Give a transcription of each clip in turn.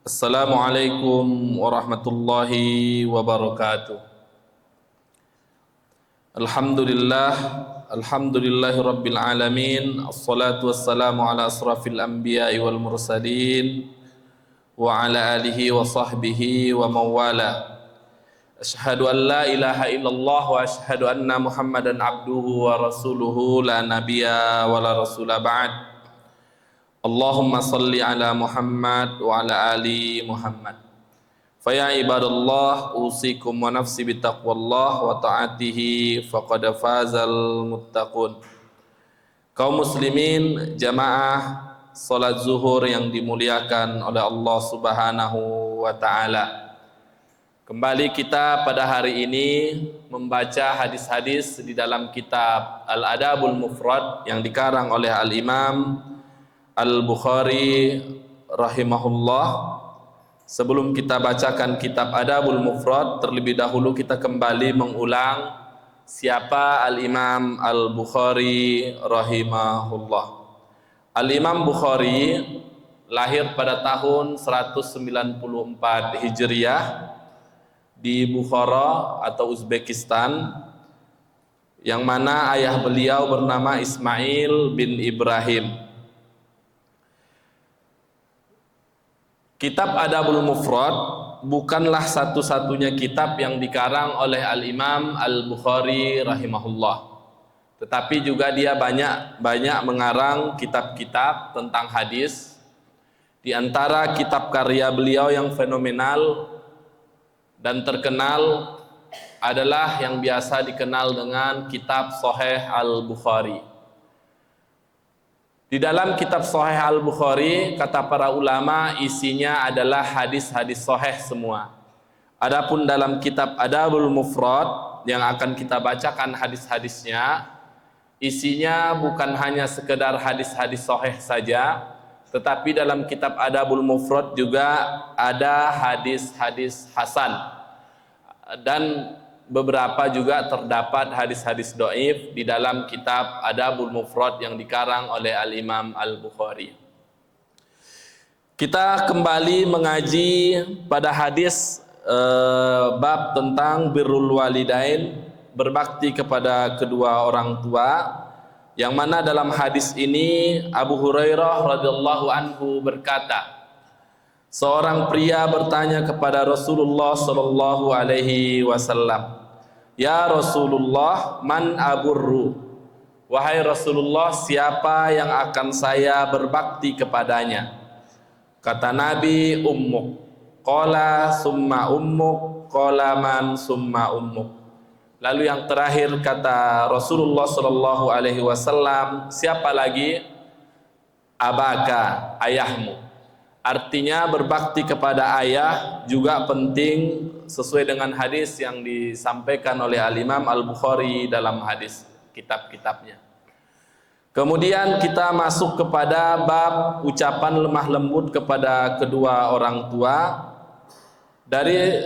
Assalamualaikum warahmatullahi wabarakatuh. Alhamdulillah, alhamdulillahi rabbil alamin. Assalatu wassalamu ala asrafil anbiya'i wal mursalin wa ala alihi wa sahbihi wa mawala. Ashhadu an la ilaha illallah wa ashhadu anna Muhammadan abduhu wa rasuluhu la nabiyya wa la rasula ba'd. Allahumma salli ala Muhammad wa ala ali Muhammad. Faya ibadallah, usikum wa nafsi bitaqwallah wa ta'atihi faqad fazal muttaqun. Kaum muslimin jamaah salat zuhur yang dimuliakan oleh Allah Subhanahu wa taala. Kembali kita pada hari ini membaca hadis-hadis di dalam kitab Al-Adabul Mufrad yang dikarang oleh Al-Imam Al-Bukhari rahimahullah. Sebelum kita bacakan kitab Adabul Mufrad, terlebih dahulu kita kembali mengulang siapa Al-Imam Al-Bukhari rahimahullah. Al-Imam Bukhari lahir pada tahun 194 Hijriah di Bukhara atau Uzbekistan, yang mana ayah beliau bernama Ismail bin Ibrahim. Kitab Adabul Mufrad bukanlah satu-satunya kitab yang dikarang oleh Al-Imam Al-Bukhari rahimahullah. Tetapi juga dia banyak mengarang kitab-kitab tentang hadis. Di antara kitab karya beliau yang fenomenal dan terkenal adalah yang biasa dikenal dengan kitab Sahih Al-Bukhari. Di dalam kitab Sahih Al-Bukhari, kata para ulama, isinya adalah hadis-hadis sahih semua. Adapun dalam kitab Adabul Mufrad yang akan kita bacakan hadis-hadisnya, isinya bukan hanya sekedar hadis-hadis sahih saja, tetapi dalam kitab Adabul Mufrad juga ada hadis-hadis hasan, dan beberapa juga terdapat hadis-hadis dhaif di dalam kitab Adabul Mufrad yang dikarang oleh Al-Imam Al-Bukhari. Kita kembali mengaji pada hadis bab tentang birrul walidain, berbakti kepada kedua orang tua, yang mana dalam hadis ini Abu Hurairah radhiyallahu anhu berkata, seorang pria bertanya kepada Rasulullah sallallahu alaihi wasallam, "Ya Rasulullah, man aburru?" Wahai Rasulullah, siapa yang akan saya berbakti kepadanya? Kata Nabi, ummuk. Qala summa ummuk, qala man summa ummuk. Lalu yang terakhir kata Rasulullah sallallahu alaihi wasallam, siapa lagi? Abaka, ayahmu. Artinya berbakti kepada ayah juga penting sesuai dengan hadis yang disampaikan oleh Al-Imam Al-Bukhari dalam hadis kitab-kitabnya. Kemudian kita masuk kepada bab ucapan lemah lembut kepada kedua orang tua. Dari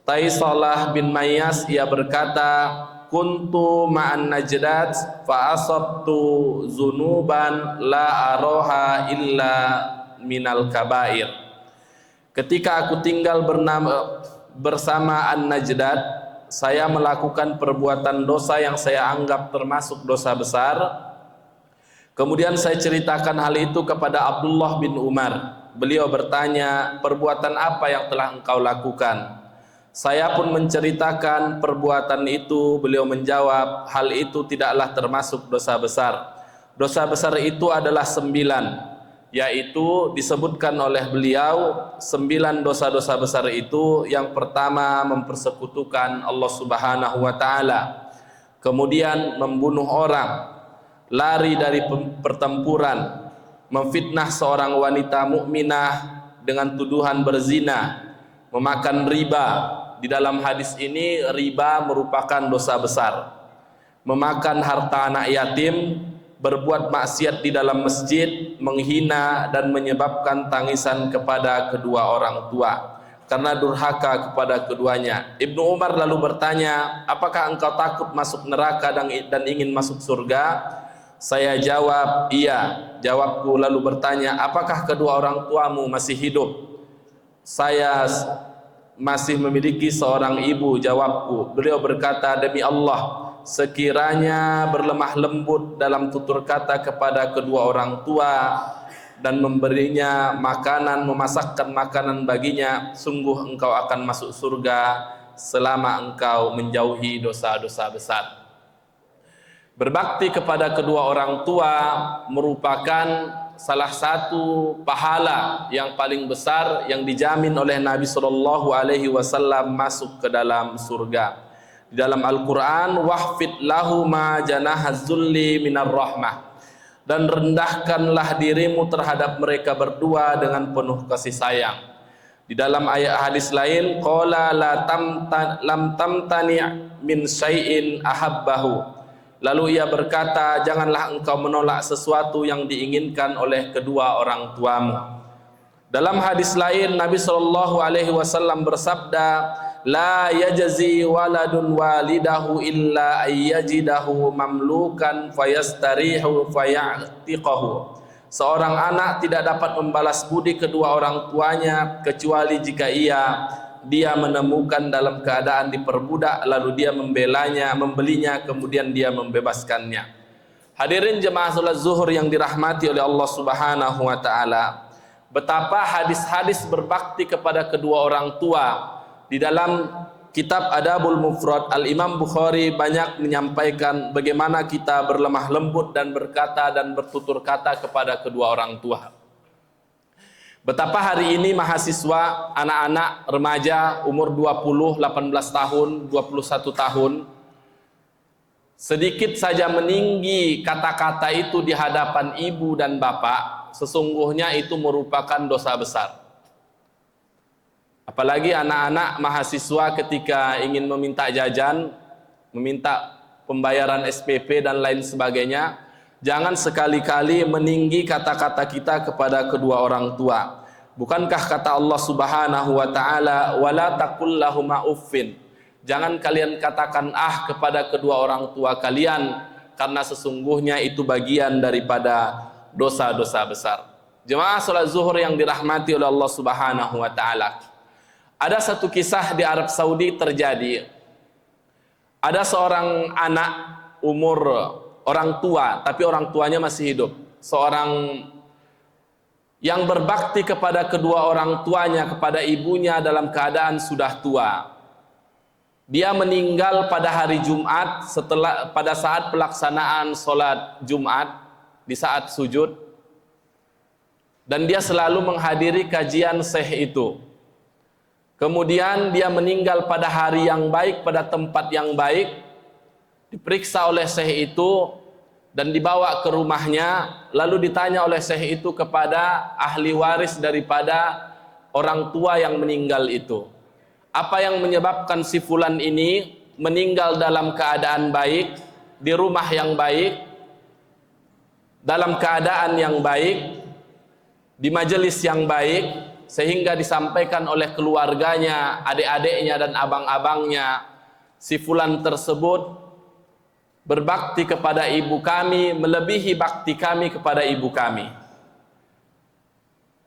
Taisalah bin Mayyas, ia berkata, kuntu ma'an najdat fa asabtu zunuban la aroha illa minal kabair. Ketika aku tinggal bersama An-Najdad, saya melakukan perbuatan dosa yang saya anggap termasuk dosa besar. Kemudian saya ceritakan hal itu kepada Abdullah bin Umar. Beliau bertanya, perbuatan apa yang telah engkau lakukan? Saya pun menceritakan perbuatan itu. Beliau menjawab, hal itu tidaklah termasuk dosa besar. Dosa besar itu adalah 9, yaitu disebutkan oleh beliau 9 dosa-dosa besar itu. Yang pertama, mempersekutukan Allah Subhanahu wa taala. Kemudian membunuh orang, lari dari pertempuran, memfitnah seorang wanita mukminah dengan tuduhan berzina, memakan riba. Di dalam hadis ini riba merupakan dosa besar. Memakan harta anak yatim, berbuat maksiat di dalam masjid, menghina dan menyebabkan tangisan kepada kedua orang tua karena durhaka kepada keduanya. Ibnu Umar lalu bertanya, apakah engkau takut masuk neraka dan ingin masuk surga? Saya jawab, iya. Jawabku lalu bertanya, apakah kedua orang tuamu masih hidup? saya masih memiliki seorang ibu, jawabku. Beliau berkata, demi Allah, sekiranya berlemah lembut dalam tutur kata kepada kedua orang tua dan memberinya makanan, memasakkan makanan baginya, sungguh engkau akan masuk surga selama engkau menjauhi dosa-dosa besar. Berbakti kepada kedua orang tua merupakan salah satu pahala yang paling besar yang dijamin oleh Nabi SAW masuk ke dalam surga. Di dalam Al-Quran, wahfid lahu ma janahaz zulli minar rahmah, dan rendahkanlah dirimu terhadap mereka berdua dengan penuh kasih sayang. Di dalam ayat hadis lain, qala lam tamtani min syai'in ahabbahu, lalu ia berkata, janganlah engkau menolak sesuatu yang diinginkan oleh kedua orang tuamu. Dalam hadis lain, Nabi SAW bersabda, la yajzi waladun walidahu illa ayyajidahu mamlukan fayastarihu fayatiqahu. Seorang anak tidak dapat membalas budi kedua orang tuanya kecuali jika dia menemukan dalam keadaan diperbudak, lalu dia membelinya, kemudian dia membebaskannya. Hadirin jemaah salat zuhur yang dirahmati oleh Allah Subhanahu wa taala, betapa hadis-hadis berbakti kepada kedua orang tua di dalam kitab Adabul Mufrad, Al-Imam Bukhari banyak menyampaikan bagaimana kita berlemah lembut dan berkata dan bertutur kata kepada kedua orang tua. Betapa hari ini mahasiswa, anak-anak remaja umur 20, 18 tahun, 21 tahun sedikit saja meninggi kata-kata itu di hadapan ibu dan bapak, sesungguhnya itu merupakan dosa besar. Apalagi anak-anak mahasiswa ketika ingin meminta jajan, meminta pembayaran SPP dan lain sebagainya, jangan sekali-kali meninggi kata-kata kita kepada kedua orang tua. Bukankah kata Allah Subhanahu wa taala, wala taqul lahuma uffin, jangan kalian katakan kepada kedua orang tua kalian, karena sesungguhnya itu bagian daripada dosa-dosa besar. Jemaah salat zuhur yang dirahmati oleh Allah Subhanahu wa taala, ada satu kisah di Arab Saudi terjadi. Ada seorang anak umur orang tua, tapi orang tuanya masih hidup. Seorang yang berbakti kepada kedua orang tuanya, kepada ibunya dalam keadaan sudah tua. Dia meninggal pada hari Jumat pada saat pelaksanaan sholat Jumat, di saat sujud. Dan dia selalu menghadiri kajian syekh itu. Kemudian dia meninggal pada hari yang baik, pada tempat yang baik, diperiksa oleh syekh itu dan dibawa ke rumahnya, lalu ditanya oleh syekh itu kepada ahli waris daripada orang tua yang meninggal itu, apa yang menyebabkan si fulan ini meninggal dalam keadaan baik, di rumah yang baik, dalam keadaan yang baik, di majelis yang baik, sehingga disampaikan oleh keluarganya, adik-adiknya dan abang-abangnya, si fulan tersebut berbakti kepada ibu kami melebihi bakti kami kepada ibu kami.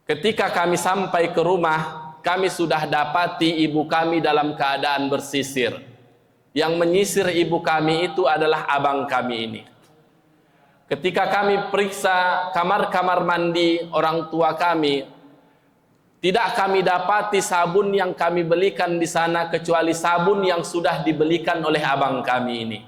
Ketika kami sampai ke rumah, kami sudah dapati ibu kami dalam keadaan bersisir. Yang menyisir ibu kami itu adalah abang kami ini. Ketika kami periksa kamar-kamar mandi orang tua kami, tidak kami dapati sabun yang kami belikan di sana kecuali sabun yang sudah dibelikan oleh abang kami ini.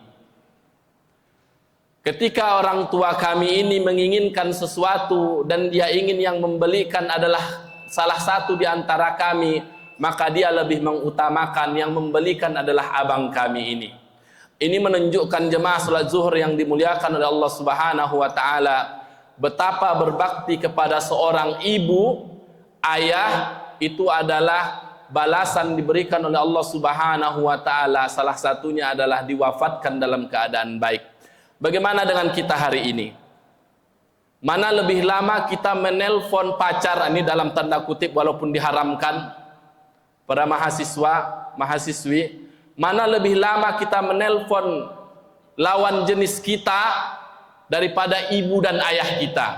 Ketika orang tua kami ini menginginkan sesuatu dan dia ingin yang membelikan adalah salah satu di antara kami, maka dia lebih mengutamakan yang membelikan adalah abang kami ini. Ini menunjukkan jemaah salat zuhur yang dimuliakan oleh Allah Subhanahu wa taala, betapa berbakti kepada seorang ibu, ayah itu adalah balasan diberikan oleh Allah Subhanahu wa taala. Salah satunya adalah diwafatkan dalam keadaan baik. Bagaimana dengan kita hari ini? Mana lebih lama kita menelpon pacar, ini dalam tanda kutip walaupun diharamkan, para mahasiswa, mahasiswi, mana lebih lama kita menelpon lawan jenis kita daripada ibu dan ayah kita?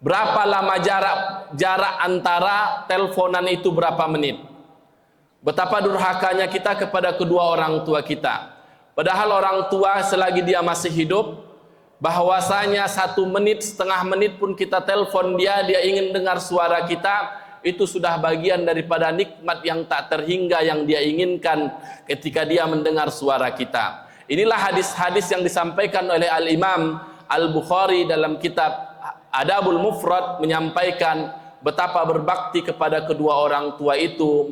Berapa lama jarak antara teleponan itu berapa menit? Betapa durhakanya kita kepada kedua orang tua kita. Padahal orang tua selagi dia masih hidup, bahwasanya 1 menit, setengah menit pun kita telepon dia ingin dengar suara kita, itu sudah bagian daripada nikmat yang tak terhingga yang dia inginkan ketika dia mendengar suara kita. Inilah hadis-hadis yang disampaikan oleh Al-Imam Al-Bukhari dalam kitab Adabul Mufrad, menyampaikan betapa berbakti kepada kedua orang tua itu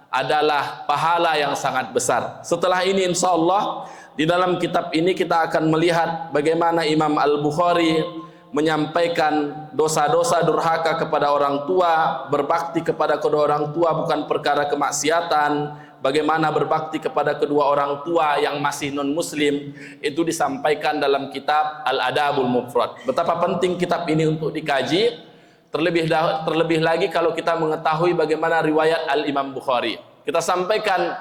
adalah pahala yang sangat besar. Setelah ini insya Allah di dalam kitab ini kita akan melihat bagaimana Imam Al-Bukhari menyampaikan dosa-dosa durhaka kepada orang tua. Berbakti kepada kedua orang tua bukan perkara kemaksiatan. Bagaimana berbakti kepada kedua orang tua yang masih non-muslim, itu disampaikan dalam kitab Al-Adabul Mufrad. Betapa penting kitab ini untuk dikaji, terlebih lagi kalau kita mengetahui bagaimana riwayat Al-Imam Bukhari. Kita sampaikan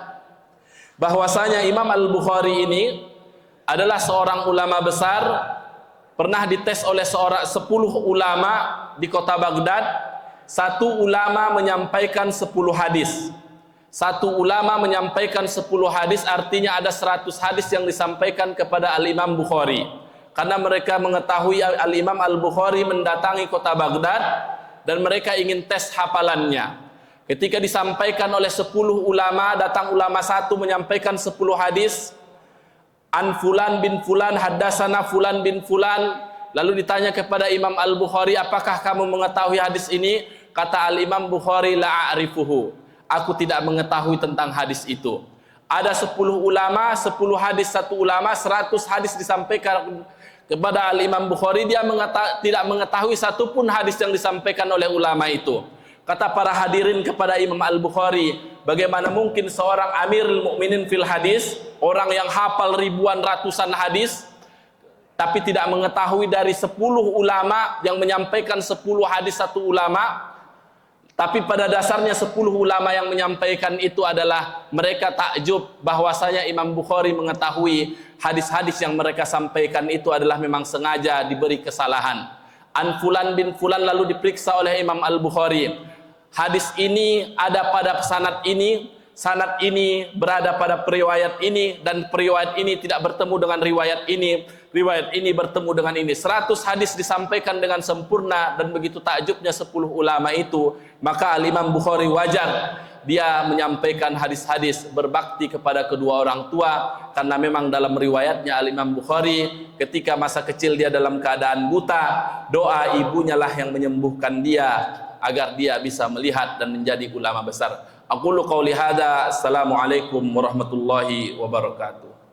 bahwasanya Imam Al-Bukhari ini adalah seorang ulama besar, pernah dites oleh 10 ulama di kota Baghdad. 1 ulama menyampaikan 10 hadis. 1 ulama menyampaikan 10 hadis, artinya ada 100 hadis yang disampaikan kepada Al-Imam Bukhari. Karena mereka mengetahui Al-Imam Al-Bukhari mendatangi kota Baghdad dan mereka ingin tes hafalannya. Ketika disampaikan oleh 10 ulama, datang ulama 1 menyampaikan 10 hadis, an fulan bin fulan haddasana fulan bin fulan, lalu ditanya kepada Imam Al-Bukhari, apakah kamu mengetahui hadis ini? Kata Al-Imam Bukhari, la a'rifuhu, aku tidak mengetahui tentang hadis itu. Ada 10 ulama, 10 hadis 1 ulama, 100 hadis disampaikan kepada Al-Imam Bukhari, dia tidak mengetahui satupun hadis yang disampaikan oleh ulama itu. Kata para hadirin kepada Imam Al-Bukhari, bagaimana mungkin seorang Amirul Mukminin fil hadis, orang yang hafal ribuan ratusan hadis, tapi tidak mengetahui dari 10 ulama yang menyampaikan 10 hadis 1 ulama. Tapi pada dasarnya 10 ulama yang menyampaikan itu adalah mereka takjub bahwasanya Imam Bukhari mengetahui hadis-hadis yang mereka sampaikan itu adalah memang sengaja diberi kesalahan. An fulan bin fulan, lalu diperiksa oleh Imam Al-Bukhari. Hadis ini ada pada sanad ini berada pada periwayat ini, dan periwayat ini tidak bertemu dengan riwayat ini bertemu dengan ini. 100 hadis disampaikan dengan sempurna, dan begitu takjubnya 10 ulama itu, maka Al-Imam Bukhari wajar dia menyampaikan hadis-hadis berbakti kepada kedua orang tua, karena memang dalam riwayatnya Al-Imam Bukhari ketika masa kecil dia dalam keadaan buta, doa ibunya lah yang menyembuhkan dia agar dia bisa melihat dan menjadi ulama besar. Aqulu qauli hadza, assalamualaikum warahmatullahi wabarakatuh.